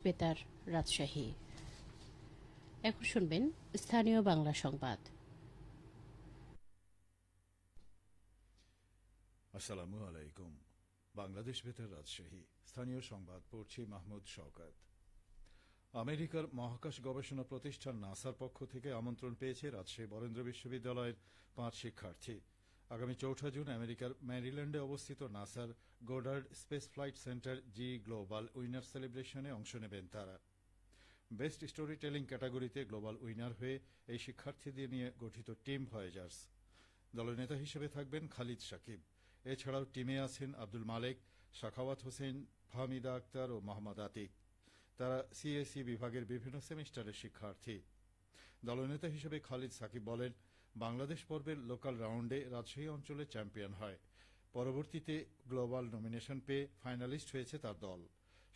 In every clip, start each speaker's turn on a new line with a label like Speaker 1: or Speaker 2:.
Speaker 1: বেতার রাজশাহী। এখন শুনবেন স্থানীয় বাংলা সংবাদ।
Speaker 2: আসসালামু আলাইকুম। বাংলাদেশ বেতার রাজশাহী স্থানীয় সংবাদ পড়ছি মাহমুদ শওকত। আমেরিকার মহাকাশ গবেষণা প্রতিষ্ঠান নাসার পক্ষ থেকে আমন্ত্রণ পেয়েছে রাজশাহী বরেন্দ্র বিশ্ববিদ্যালয়ের 5 শিক্ষার্থী। আগামী 4 জুন আমেরিকার ম্যারিল্যান্ডে অবস্থিত নাসার গোডার্ড স্পেস ফ্লাইট সেন্টার জি গ্লোবাল উইনার সেলিব্রেশনে অংশ নেবেন তারা। বেস্ট স্টোরি টেলিং ক্যাটাগরিতে গ্লোবাল উইনার হয়ে এই শিক্ষার্থীদের নিয়ে গঠিত টিম ভয়েজার্স। দলনেতা হিসেবে থাকবেন খালিদ সাকিব। এছাড়াও টিমে আছেন আব্দুল মালেক, সাখাওয়াত হোসেন, ফাহমিদা আক্তার ও মোহাম্মদ আতিক। তারা সিএসি বিভাগের বিভিন্ন সেমিস্টারের শিক্ষার্থী। দলনেতা হিসেবে খালিদ সাকিব বলেন, বাংলাদেশ পর্বের লোকাল রাউন্ডে রাজশাহী অঞ্চলে চ্যাম্পিয়ন হয়। পরবর্তীতে গ্লোবাল নমিনেশন পেয়ে ফাইনালিস্ট হয়েছে তার দল।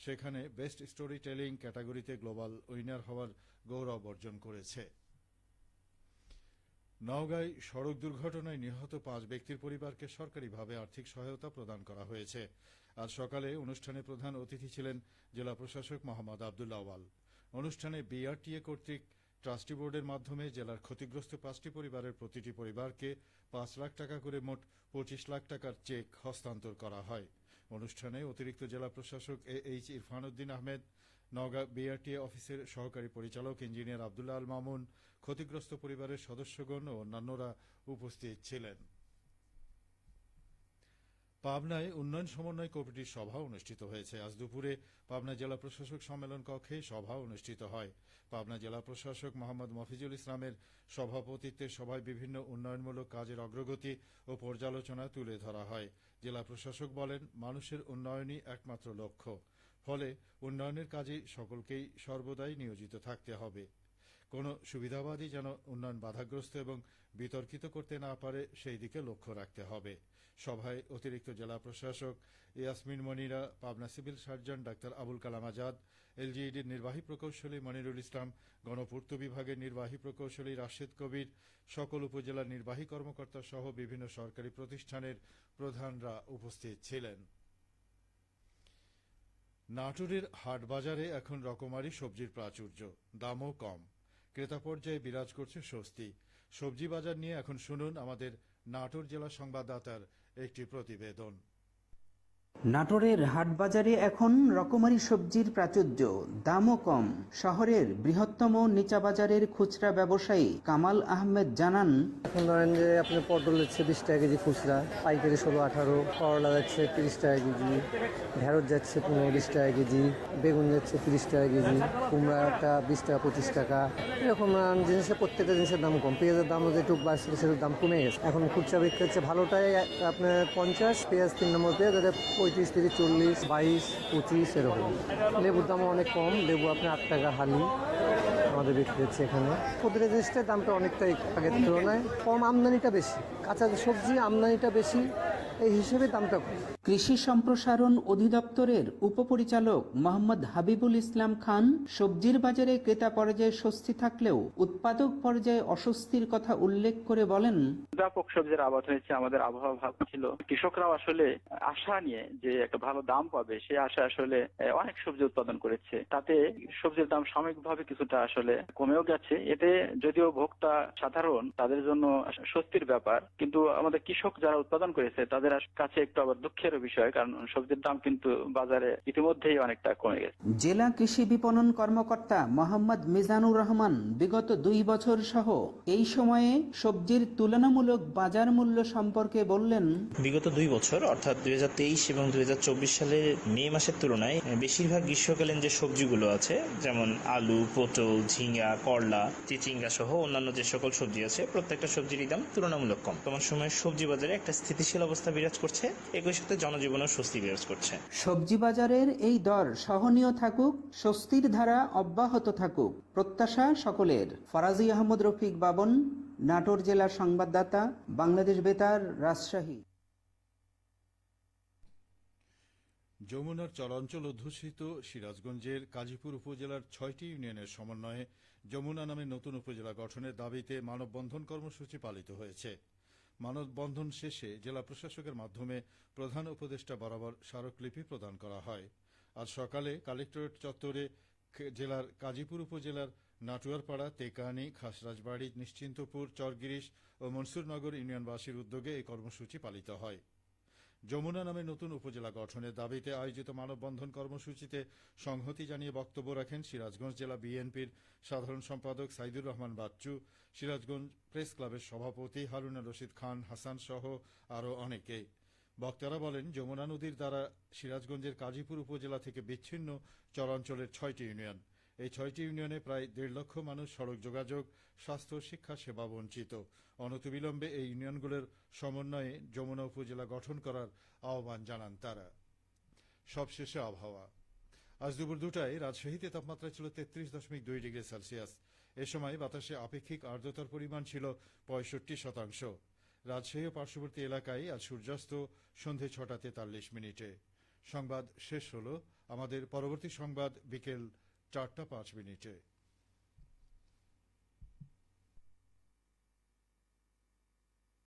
Speaker 2: সেখানে বেস্ট স্টোরি টেলিং ক্যাটাগরিতে গ্লোবাল উইনার হওয়ার গৌরব অর্জন করেছে। নওগাঁয় সড়ক দুর্ঘটনায় নিহত 5 ব্যক্তির পরিবারকে সরকারিভাবে আর্থিক সহায়তা প্রদান করা হয়েছে। আজ সকালে অনুষ্ঠানে প্রধান অতিথি ছিলেন জেলা প্রশাসক মোহাম্মদ আবদুল্লাহ আওয়াল। অনুষ্ঠানে বিআরটিএ কর্তৃক ট্রাস্টি বোর্ডের মাধ্যমে জেলার ক্ষতিগ্রস্ত 5টি পরিবারের প্রতিটি পরিবারকে 5 লাখ টাকা করে মোট 25 লাখ টাকার চেক হস্তান্তর করা হয়। অনুষ্ঠানে অতিরিক্ত জেলা প্রশাসক এইচ ইরফান উদ্দিন আহমেদ, নওগাঁ বিআরটিএ অফিসের সহকারী পরিচালক ইঞ্জিনিয়ার আবদুল্লাহ আল মামুন, ক্ষতিগ্রস্ত পরিবারের সদস্যগণ ও অন্যান্যরা উপস্থিত ছিলেন। পাবনায় উন্নয়ন সমন্বয় কমিটির সভা অনুষ্ঠিত হয়েছে। আজ দুপুরে পাবনা জেলা প্রশাসক সম্মেলন কক্ষে সভা অনুষ্ঠিত হয়। পাবনা জেলা প্রশাসক মোহাম্মদ মফিজুল ইসলামের সভাপতিত্বে সভায় বিভিন্ন উন্নয়নমূলক কাজের অগ্রগতি ও পর্যালোচনা তুলে ধরা হয়। জেলা প্রশাসক বলেন, মানুষের উন্নয়নই একমাত্র লক্ষ্য, ফলে উন্নয়নের কাজে সকলকেই সর্বদাই নিয়োজিত থাকতে হবে। কোনো সুবিধাবাদী যেন উন্নয়ন বাধাগ্রস্ত এবং বিতর্কিত করতে না পারে সেই দিকে লক্ষ্য রাখতে হবে। সভায় অতিরিক্ত জেলা প্রশাসক ইয়াসমিন মনিরা, পাবনা সিভিল সার্জন ডাক্তার আবুল কালাম আজাদ, এলজিইডির নির্বাহী প্রকৌশলী মনিরুল ইসলাম, গণপূর্ত বিভাগের নির্বাহী প্রকৌশলী রাশেদ কবির, সকল উপজেলার নির্বাহী কর্মকর্তা সহ বিভিন্ন সরকারি প্রতিষ্ঠানের প্রধানরা উপস্থিত ছিলেন। নাটোরের হাটবাজারে এখন রকমারি সবজির প্রাচুর্য, দামও কম। ক্রেতা পর্যায়ে বিরাজ করছে স্বস্তি। সবজি বাজার নিয়ে এখন শুনুন আমাদের নাটোর জেলা সংবাদদাতার একটি প্রতিবেদন।
Speaker 3: নাটোরের হাটবাজারে এখন রকমারি সবজির প্রাচুর্য, দামও কম। শহরের বৃহত্তম নিচা বাজারের খুচরা ব্যবসায়ী কামাল আহমেদ জানান,
Speaker 4: এখন ধরেন যে আপনার পটল যাচ্ছে 20 টাকা কেজি খুচরা, পাইকারি 16-18, করলা যাচ্ছে 30 টাকা কেজি, ঢেঁড়স যাচ্ছে 15-20 টাকা কেজি, বেগুন যাচ্ছে 30 টাকা কেজি, কুমড়াটা 20 টাকা 25 টাকা, এরকম জিনিসের প্রত্যেকটা জিনিসের দাম কম। পেঁয়াজের দাম যেটুকু বাড়ছিল সেটার দাম কমে গেছে। এখন খুচরা বিক্রি হচ্ছে ভালোটাই আপনার 50, পেঁয়াজ 3 নম্বর পেঁয়াজ 35 থেকে 40, 22, 25 এরকম। লেবুর দামও অনেক কম, লেবু আপনার 8 টাকা হালি আমাদের বিক্রি হচ্ছে এখানে। প্রতিটা জিনিসটার দামটা অনেকটাই আগের তুলনায় কম, আমদানিটা বেশি, কাঁচা সবজি আমদানিটা বেশি, এই হিসেবে দামটা কম।
Speaker 3: কৃষি সম্প্রসারণ অধিদপ্তরের উপপরিচালক মোহাম্মদ হাবিবুল ইসলাম খান সবজির বাজারে ক্রেতা পর্যায়ে স্বস্তি থাকলেও উৎপাদক পর্যায়ে অস্বস্তির কথা উল্লেখ করে বলেন,
Speaker 5: ব্যাপক সবজির আবাদ হয়েছে, আমাদের আবহাওয়া ভালো ছিল। কৃষকরাও আসলে আশা নিয়ে যে একটা ভালো দাম পাবে সে আশা আসলে অনেক সবজি উৎপাদন করেছে। তাতে সবজির দাম সাময়িকভাবে কিছুটা আসলে কমেও গেছে। এতে যদিও ভোক্তা সাধারণ তাদের জন্য স্বস্তির ব্যাপার, কিন্তু আমাদের কৃষক যারা উৎপাদন করেছে তাদের কাছে একটু আবার দুঃখের বিষয়, কারণ সবজির দাম কিন্তু বাজারে ইতিমধ্যেই অনেকটা কমে গেছে।
Speaker 3: জেলা কৃষি বিপণন কর্মকর্তা মোহাম্মদ মিজানুর রহমান বিগত 2 বছর সহ এই সময়ে সবজির তুলনামূলক বাজার মূল্য সম্পর্কে বললেন,
Speaker 6: বিগত 2 বছর অর্থাৎ 2023 এবং 2024 সালের মে মাসের তুলনায় বেশিরভাগ গ্রীষ্মকালীন যে সবজিগুলো আছে, যেমন আলু, পটল, ঝিঙ্গা, করলা, চিচিঙ্গা সহ অন্যান্য যে সকল সবজি আছে, প্রত্যেকটা সবজিরই দাম তুলনামূলক কম। বর্তমান সময়ে সবজি বাজারে একটা স্থিতিশীল অবস্থা বিরাজ করছে, একই সাথে জনজীবনেও স্বস্তি বিরাজ করছে।
Speaker 3: সবজি বাজারের এই দর সহনীয় থাকুক, স্বস্তির ধারা অব্যাহত থাকুক, প্রত্যাশা সকলের। ফরাজি আহমদ রফিক বাবন, নাটোর জেলার সংবাদদাতা, বাংলাদেশ বেতার, রাজশাহী।
Speaker 2: যমুনার চরাঞ্চল অধ্যুষিত সিরাজগঞ্জের কাজীপুর উপজেলার 6টি ইউনিয়নের সমন্বয়ে যমুনা নামে নতুন উপজেলা গঠনের দাবিতে মানববন্ধন কর্মসূচি পালিত হয়েছে। মানববন্ধন শেষে জেলা প্রশাসকের মাধ্যমে প্রধান উপদেষ্টা বরাবর স্মারকলিপি প্রদান করা হয়। আজ সকালে কালেক্টরেট চত্বরে জেলার কাজীপুর উপজেলার নাটুয়ারপাড়া, তেকানি, খাসরাজবাড়ি, নিশ্চিন্তপুর, চরগিরিশ ও মনসুরনগর ইউনিয়নবাসীর উদ্যোগে এই কর্মসূচি পালিত হয়। যমুনা নামে নতুন উপজেলা গঠনের দাবিতে আয়োজিত মানববন্ধন কর্মসূচিতে সংহতি জানিয়ে বক্তব্য রাখেন সিরাজগঞ্জ জেলা বিএনপির সাধারণ সম্পাদক সাইদুর রহমান বাচ্চু, সিরাজগঞ্জ প্রেস ক্লাবের সভাপতি হারুনা রশিদ খান হাসান সহ আরও অনেকে। বক্তারা বলেন, যমুনা নদীর দ্বারা সিরাজগঞ্জের কাজীপুর উপজেলা থেকে বিচ্ছিন্ন চরাঞ্চলের 6টি ইউনিয়ন। এই 6টি ইউনিয়নে প্রায় 1.5 লক্ষ মানুষ সড়ক যোগাযোগ, স্বাস্থ্য, শিক্ষা সেবা বঞ্চিত। অনতিবিলম্বে এই ইউনিয়নগুলোর সমন্বয়ে যমুনা উপজেলা গঠন করার আহ্বান জানান তারা। সবশেষে আবহাওয়া। আজ দুপুর 2টায় রাজশাহীতে তাপমাত্রা ছিল 33.2 ডিগ্রি সেলসিয়াস। এ সময় বাতাসে আপেক্ষিক আর্দ্রতার পরিমাণ ছিল 65%। রাজশাহী ও পার্শ্ববর্তী এলাকায় আজ সূর্যাস্ত সন্ধে 6:43। সংবাদ শেষ হল। আমাদের পরবর্তী সংবাদ বিকেল 4:05।